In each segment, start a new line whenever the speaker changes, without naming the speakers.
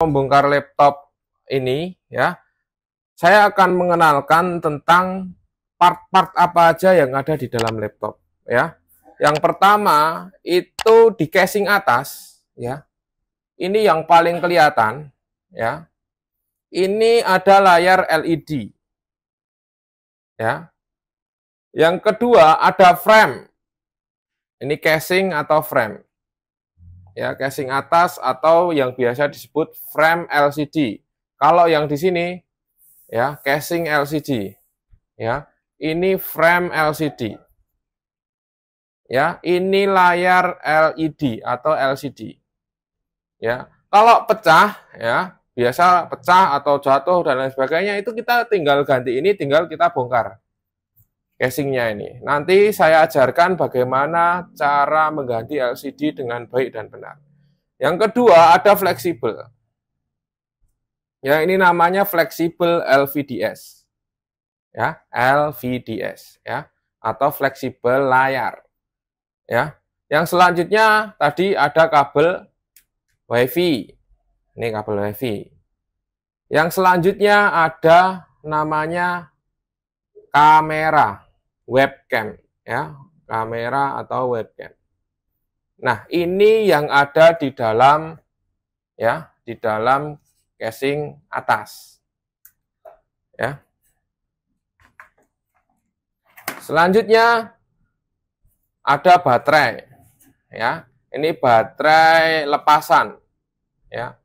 membongkar laptop ini ya, saya akan mengenalkan tentang part-part apa aja yang ada di dalam laptop ya. Yang pertama itu di casing atas ya. Ini yang paling kelihatan ya. Ini ada layar LED ya. Yang kedua ada frame. Ini casing atau frame. Ya, casing atas atau yang biasa disebut frame LCD. Kalau yang di sini ya, casing LCD. Ya, ini frame LCD. Ya, ini layar LED atau LCD. Ya, kalau pecah ya, biasa pecah atau jatuh dan lain sebagainya itu kita tinggal ganti ini, tinggal kita bongkar casingnya ini. Nanti saya ajarkan bagaimana cara mengganti LCD dengan baik dan benar. Yang kedua ada fleksibel. Ya, ini namanya fleksibel LVDS. Ya, LVDS ya, atau fleksibel layar. Ya. Yang selanjutnya tadi ada kabel WiFi. Ini kabel WiFi. Yang selanjutnya ada namanya kamera, webcam ya, kamera atau webcam. Nah, ini yang ada di dalam ya, di dalam casing atas. Ya. Selanjutnya ada baterai ya. Ini baterai lepasan ya.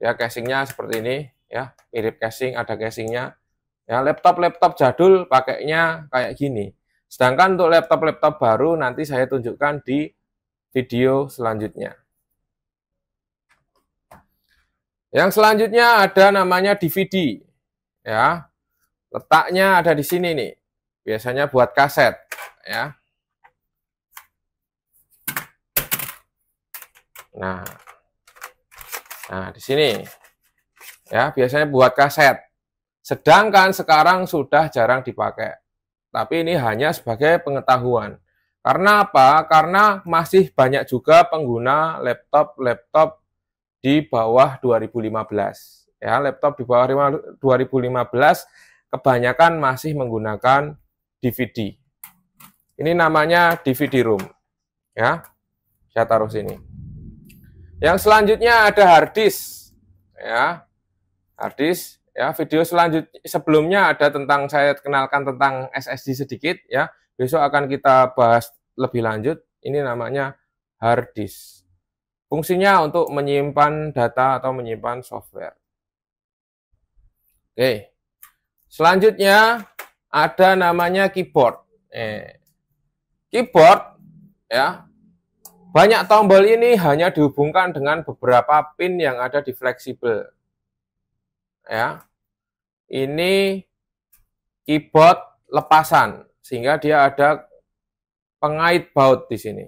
Ya, casingnya seperti ini ya, mirip casing, ada casingnya. Ya, laptop-laptop jadul pakainya kayak gini. Sedangkan untuk laptop-laptop baru nanti saya tunjukkan di video selanjutnya. Yang selanjutnya ada namanya DVD. Ya. Letaknya ada di sini nih. Biasanya buat kaset ya. Nah, di sini ya, biasanya buat kaset. Sedangkan sekarang sudah jarang dipakai. Tapi ini hanya sebagai pengetahuan. Karena apa? Karena masih banyak juga pengguna laptop di bawah 2015. Ya, laptop di bawah 2015 kebanyakan masih menggunakan DVD. Ini namanya DVD room. Ya. Saya taruh sini. Yang selanjutnya ada hard disk. Ya. Hard disk. Ya, video selanjutnya sebelumnya ada tentang, saya kenalkan tentang SSD sedikit ya. Besok akan kita bahas lebih lanjut. Ini namanya hard disk. Fungsinya untuk menyimpan data atau menyimpan software. Oke. Selanjutnya ada namanya keyboard. Keyboard ya. Banyak tombol ini hanya dihubungkan dengan beberapa pin yang ada di fleksibel. Ya, ini keyboard lepasan sehingga dia ada pengait baut di sini.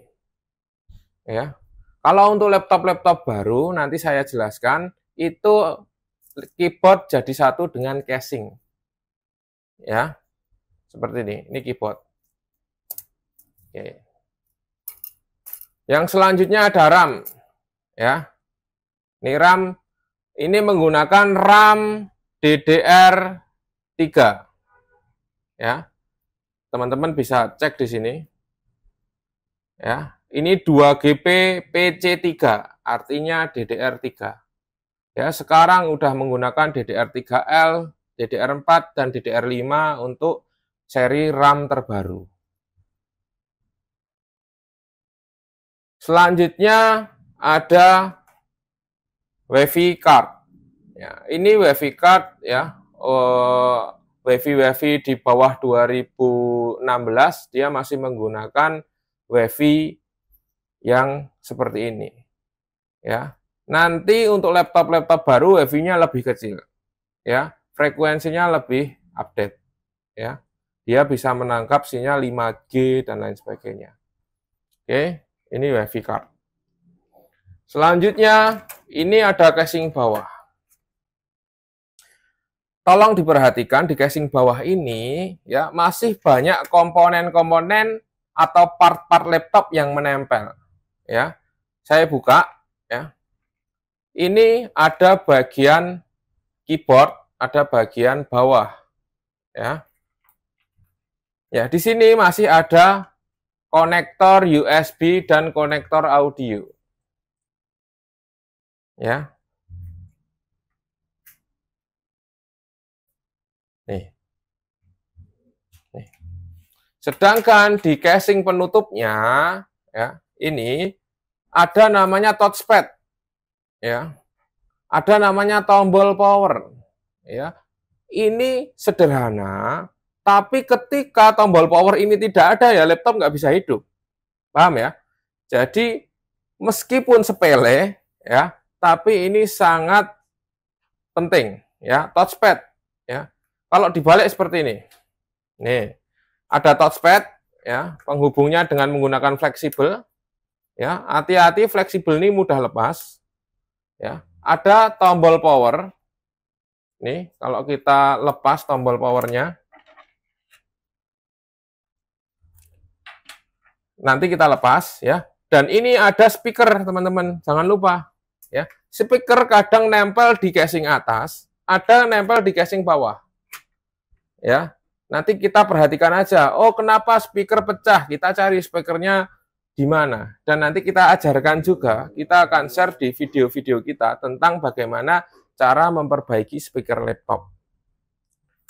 Ya, kalau untuk laptop-laptop baru nanti saya jelaskan itu keyboard jadi satu dengan casing. Ya, seperti ini. Ini keyboard. Oke. Yang selanjutnya ada RAM. Ya, ini RAM. Ini menggunakan RAM DDR3. Ya. Teman-teman bisa cek di sini. Ya, ini 2GB PC3, artinya DDR3. Ya, sekarang udah menggunakan DDR3L, DDR4 dan DDR5 untuk seri RAM terbaru. Selanjutnya ada WiFi card. Ya, ini WiFi card ya. WiFi di bawah 2016 dia masih menggunakan WiFi yang seperti ini. Ya. Nanti untuk laptop-laptop baru WiFi-nya lebih kecil. Ya, frekuensinya lebih update. Ya. Dia bisa menangkap sinyal 5G dan lain sebagainya. Oke, ini WiFi card. Selanjutnya, ini ada casing bawah. Tolong diperhatikan di casing bawah ini ya masih banyak komponen-komponen atau part-part laptop yang menempel. Ya, saya buka ya. ini ada bagian keyboard, ada bagian bawah, ya. Ya, di sini masih ada konektor USB dan konektor audio. Ya. Nih. Nih. Sedangkan di casing penutupnya, ya, ini ada namanya touchpad, ya. Ada namanya tombol power, ya. Ini sederhana, tapi ketika tombol power ini tidak ada, ya laptop nggak bisa hidup. Paham ya? Jadi meskipun sepele, ya, tapi ini sangat penting, ya, touchpad, ya. Kalau dibalik seperti ini, nih, ada touchpad, ya, penghubungnya dengan menggunakan fleksibel, ya. Hati-hati, fleksibel ini mudah lepas, ya. Ada tombol power, nih, kalau kita lepas tombol powernya, nanti kita lepas, ya. Dan ini ada speaker, teman-teman, jangan lupa, ya. Speaker kadang nempel di casing atas, ada nempel di casing bawah, ya. Nanti kita perhatikan aja, oh kenapa speaker pecah, kita cari speakernya di mana. Dan nanti kita ajarkan juga, kita akan share di video-video kita tentang bagaimana cara memperbaiki speaker laptop,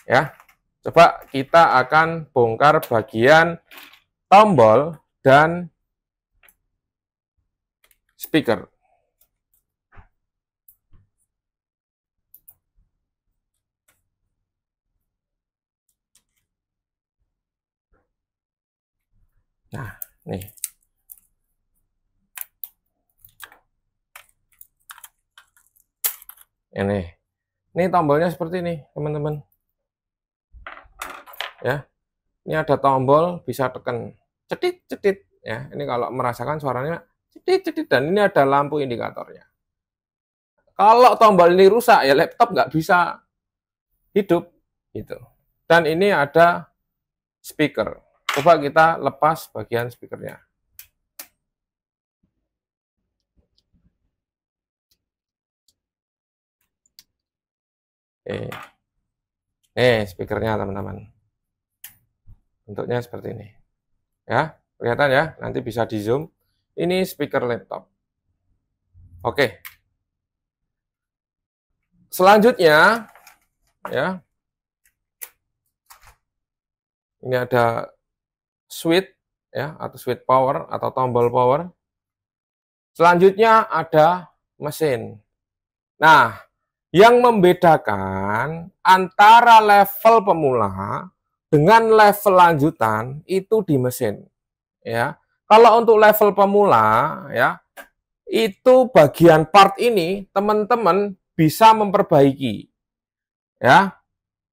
ya. Coba kita akan bongkar bagian tombol dan speaker. Nah, nih. Ini tombolnya seperti ini, teman-teman. Ya. Ini ada tombol, bisa tekan cetit-cetit, ya. Ini kalau merasakan suaranya cetit-cetit, dan ini ada lampu indikatornya. Kalau tombol ini rusak, ya laptop nggak bisa hidup, gitu. Dan ini ada speaker. Coba kita lepas bagian speakernya. Speakernya, teman-teman. Bentuknya seperti ini. Ya, kelihatan ya? Nanti bisa di zoom. Ini speaker laptop. Oke. Selanjutnya, ya. Ini ada switch, ya, atau switch power atau tombol power. Selanjutnya ada mesin. Nah, yang membedakan antara level pemula dengan level lanjutan itu di mesin, ya. Kalau untuk level pemula, ya, itu bagian part ini teman-teman bisa memperbaiki, ya.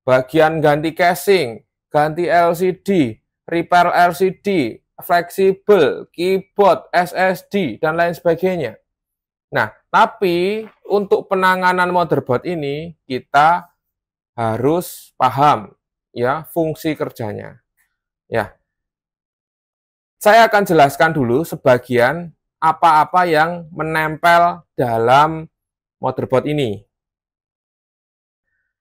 Bagian ganti casing, ganti LCD, repair LCD, fleksibel, keyboard, SSD, dan lain sebagainya. Nah, tapi untuk penanganan motherboard ini kita harus paham, ya, fungsi kerjanya. Ya, saya akan jelaskan dulu sebagian apa-apa yang menempel dalam motherboard ini.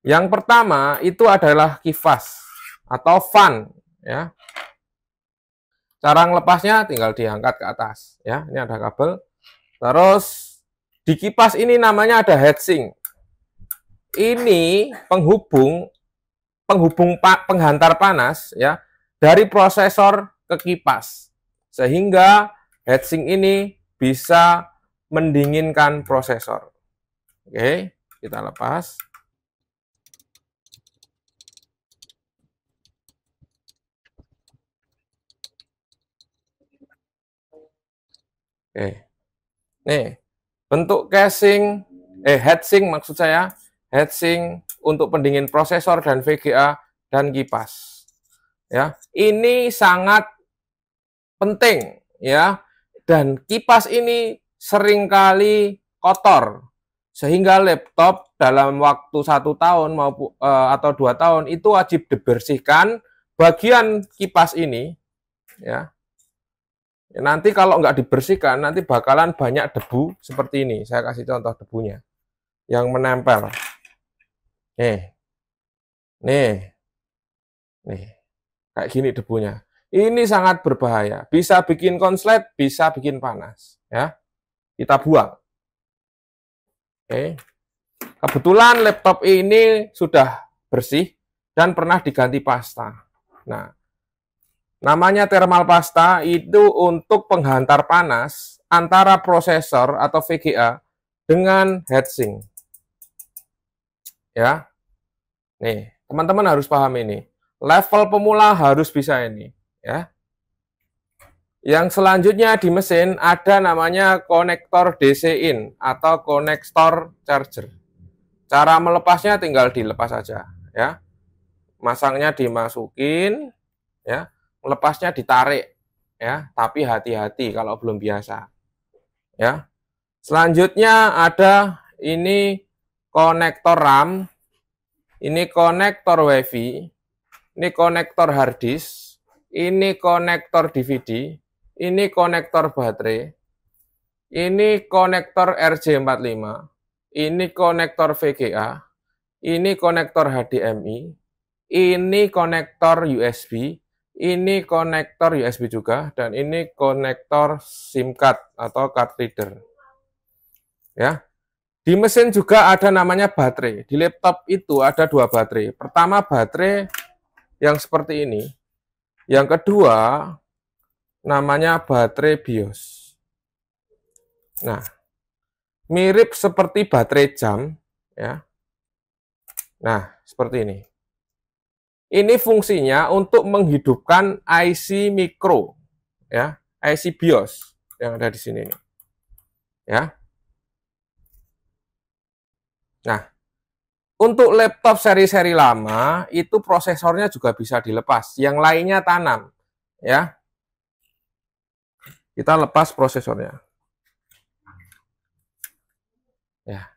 Yang pertama itu adalah kipas atau fan, ya. Cara ngelepasnya tinggal diangkat ke atas, ya. Ini ada kabel. Terus di kipas ini namanya ada heatsink. Ini penghubung penghantar panas, ya, dari prosesor ke kipas. Sehingga heatsink ini bisa mendinginkan prosesor. Oke, kita lepas. Oke. Nih, bentuk casing, heatsink maksud saya, heatsink untuk pendingin prosesor dan VGA dan kipas. Ya, ini sangat penting, ya. Dan kipas ini seringkali kotor, sehingga laptop dalam waktu 1 tahun maupun atau 2 tahun itu wajib dibersihkan bagian kipas ini, ya. Nanti kalau nggak dibersihkan, nanti bakalan banyak debu seperti ini. Saya kasih contoh debunya yang menempel. Nih, nih, nih, kayak gini debunya. Ini sangat berbahaya. Bisa bikin konslet, bisa bikin panas. Ya, kita buang. Oke. Kebetulan laptop ini sudah bersih dan pernah diganti pasta. Nah, namanya thermal pasta itu untuk penghantar panas antara prosesor atau VGA dengan heatsink. Ya, nih teman-teman harus paham ini. Level pemula harus bisa ini. Ya. Yang selanjutnya di mesin ada namanya konektor DC in atau konektor charger. Cara melepasnya tinggal dilepas saja. Ya, masangnya dimasukin. Ya, melepasnya ditarik. Ya, tapi hati-hati kalau belum biasa. Ya. Selanjutnya ada ini konektor RAM, ini konektor WiFi, ini konektor hard disk, ini konektor DVD, ini konektor baterai, ini konektor RJ45, ini konektor VGA, ini konektor HDMI, ini konektor USB, ini konektor USB juga, dan ini konektor SIM card atau card reader. Ya, di mesin juga ada namanya baterai. Di laptop itu ada 2 baterai. Pertama baterai yang seperti ini. Yang kedua namanya baterai BIOS. Nah, mirip seperti baterai jam, ya. Nah, seperti ini. Ini fungsinya untuk menghidupkan IC micro, ya, IC BIOS yang ada di sini nih. Ya. Nah, untuk laptop seri-seri lama, itu prosesornya juga bisa dilepas. Yang lainnya tanam. Ya. Kita lepas prosesornya. Ya.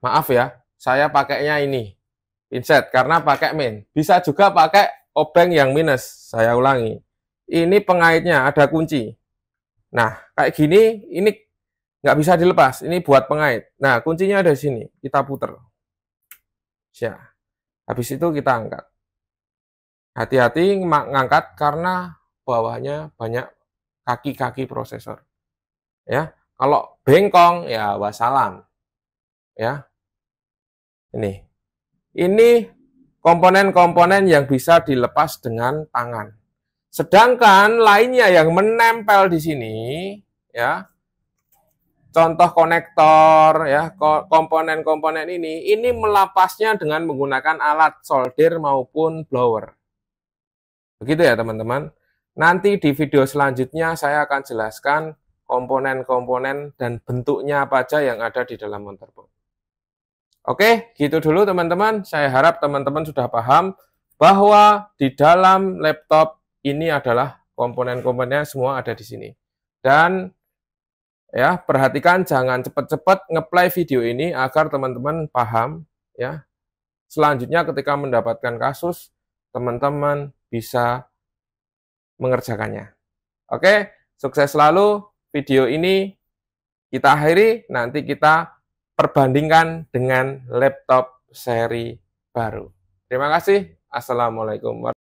Maaf ya, saya pakainya ini. Pinset, karena pakai min. Bisa juga pakai obeng yang minus. Saya ulangi. Ini pengaitnya, ada kunci. Nah, kayak gini, ini nggak bisa dilepas. Ini buat pengait. Nah, kuncinya ada di sini. Kita puter. Ya. Habis itu kita angkat. Hati-hati ngangkat karena bawahnya banyak kaki-kaki prosesor. Ya. Kalau bengkong ya wassalam. Ya. Ini komponen-komponen yang bisa dilepas dengan tangan. Sedangkan lainnya yang menempel di sini ya. Contoh konektor ya, komponen-komponen ini melepasnya dengan menggunakan alat solder maupun blower. Begitu ya teman-teman. Nanti di video selanjutnya saya akan jelaskan komponen-komponen dan bentuknya apa aja yang ada di dalam motherboard. Oke, gitu dulu teman-teman. Saya harap teman-teman sudah paham bahwa di dalam laptop ini adalah komponen-komponennya semua ada di sini. Dan ya, perhatikan jangan cepat-cepat ngeplay video ini agar teman-teman paham ya. Selanjutnya ketika mendapatkan kasus, teman-teman bisa mengerjakannya. Oke, sukses selalu. Video ini kita akhiri, nanti kita perbandingkan dengan laptop seri baru. Terima kasih. Assalamualaikum warahmatullahi wabarakatuh.